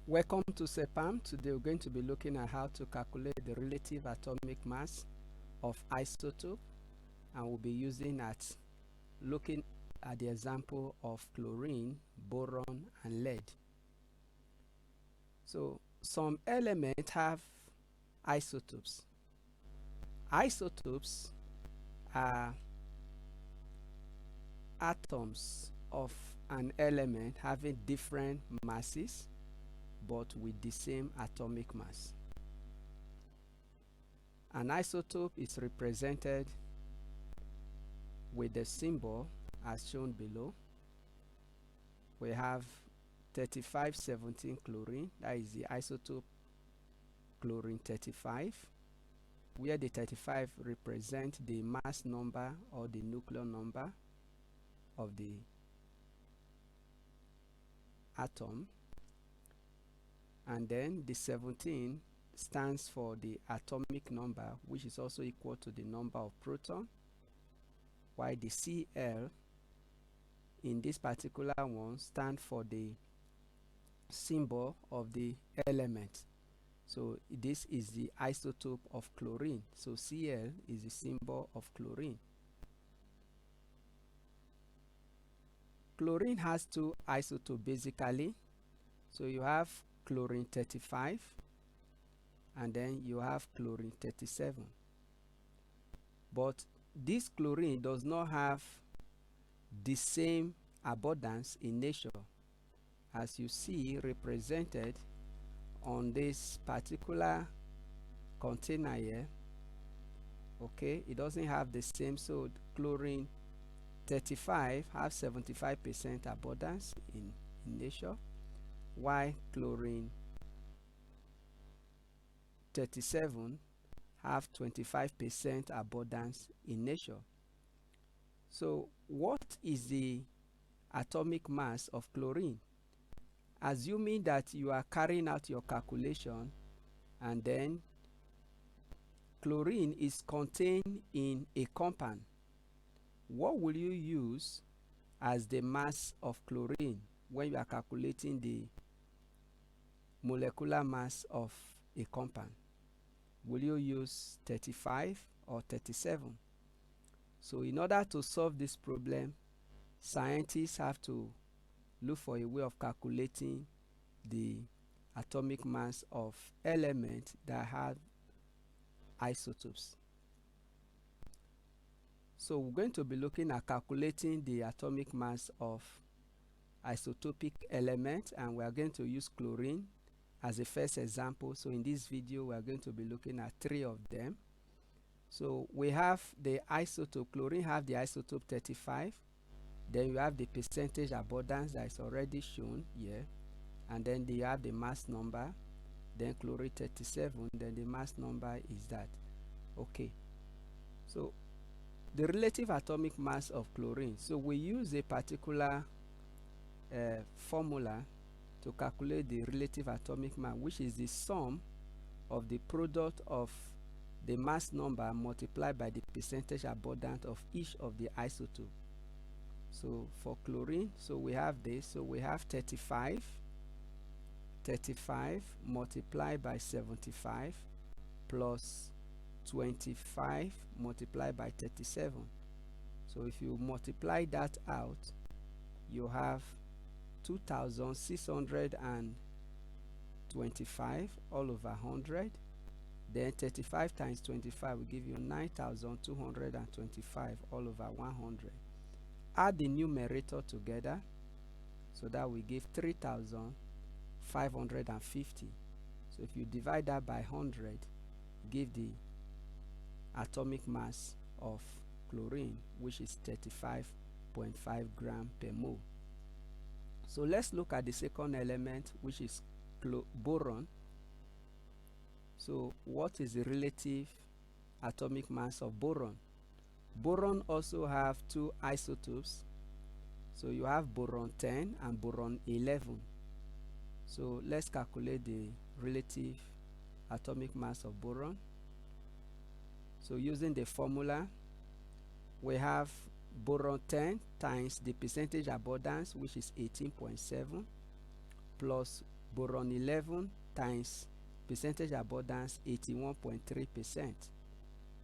Welcome to SEPAM. Today we're going to be looking at how to calculate the relative atomic mass of isotope, and we'll be looking at the example of chlorine, boron, and lead. So some elements have isotopes. Isotopes are atoms of an element having different masses but with the same atomic mass. An isotope is represented with the symbol as shown below. We have 3517 chlorine, that is the isotope chlorine 35, where the 35 represents the mass number or the nuclear number of the atom, and then the 17 stands for the atomic number, which is also equal to the number of proton, while the Cl in this particular one stands for the symbol of the element. So this is the isotope of chlorine. So Cl is the symbol of chlorine. Chlorine has two isotopes basically. So you have chlorine 35 and then you have chlorine 37. But this chlorine does not have the same abundance in nature, as you see represented on this particular container here. Okay, it doesn't have the same. So chlorine 35 have 75% abundance in nature, while chlorine 37 have 25% abundance in nature. So what is the atomic mass of chlorine? Assuming that you are carrying out your calculation and then chlorine is contained in a compound, what will you use as the mass of chlorine when you are calculating the molecular mass of a compound? Will you use 35 or 37? So in order to solve this problem, scientists have to look for a way of calculating the atomic mass of elements that have isotopes. So we're going to be looking at calculating the atomic mass of isotopic elements, and we are going to use chlorine as a first example. So in this video we are going to be looking at 3 of them. So we have the isotope. Chlorine have the isotope 35, then you have the percentage abundance that is already shown here, and then you have the mass number, then chlorine 37, then the mass number is that. Okay, so the relative atomic mass of chlorine. So we use a particular formula to calculate the relative atomic mass, which is the sum of the product of the mass number multiplied by the percentage abundance of each of the isotope. So for chlorine, so we have this. So we have 35 multiplied by 75 plus 25 multiplied by 37. So if you multiply that out, you have 2625 all over 100. Then 35 times 25 will give you 9225 all over 100. Add the numerator together, so that will give 3550. So if you divide that by 100, give the atomic mass of chlorine, which is 35.5 grams per mole. So let's look at the second element, which is boron. So what is the relative atomic mass of boron? Boron also have 2 isotopes. So you have boron 10 and boron 11. So let's calculate the relative atomic mass of boron. So using the formula, we have boron 10 times the percentage abundance, which is 18.7, plus boron 11 times percentage abundance 81.3%.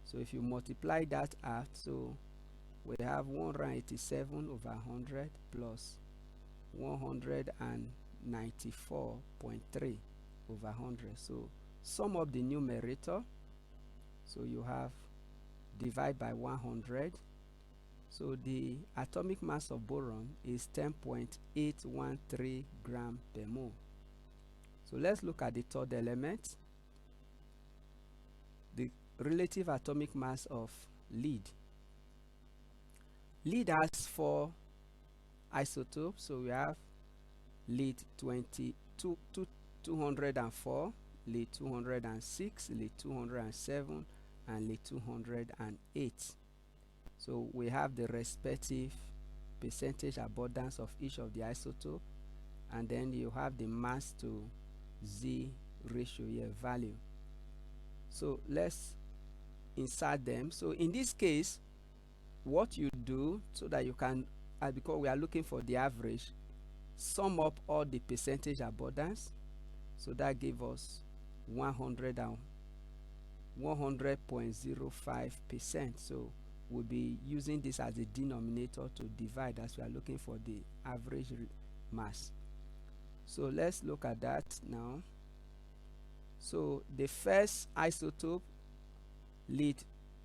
So if you multiply that out, so we have 187 over 100 plus 194.3 over 100. So sum up the numerator. So you have divide by 100. So the atomic mass of boron is 10.813 gram per mole. So let's look at the third element, the relative atomic mass of lead. Lead has 4 isotopes. So we have lead 204, lead 206, lead 207, and lead 208. So we have the respective percentage abundance of each of the isotope, and then you have the mass to Z ratio here value. So let's insert them. So in this case, what you do so that you can, because we are looking for the average, sum up all the percentage abundance. So that gives us 100.05%. So we'll be using this as a denominator to divide as we are looking for the average mass. So let's look at that now. So the first isotope, lead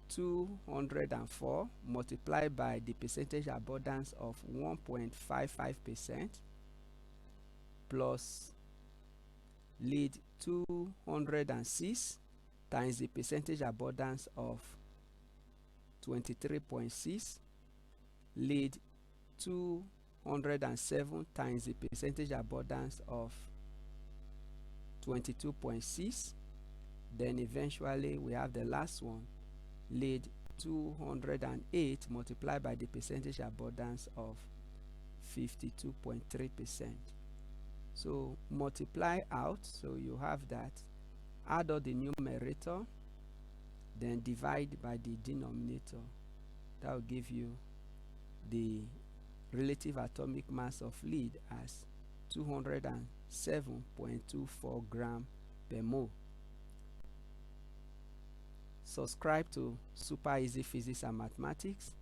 204, multiplied by the percentage abundance of 1.55% plus lead 206 times the percentage abundance of 23.6, lead 207 times the percentage abundance of 22.6. Then eventually we have the last one, lead 208 multiplied by the percentage abundance of 52.3%. So multiply out, so you have that, add all the numerator, then divide by the denominator. That will give you the relative atomic mass of lead as 207.24 gram per mole. Subscribe to Super Easy Physics and Mathematics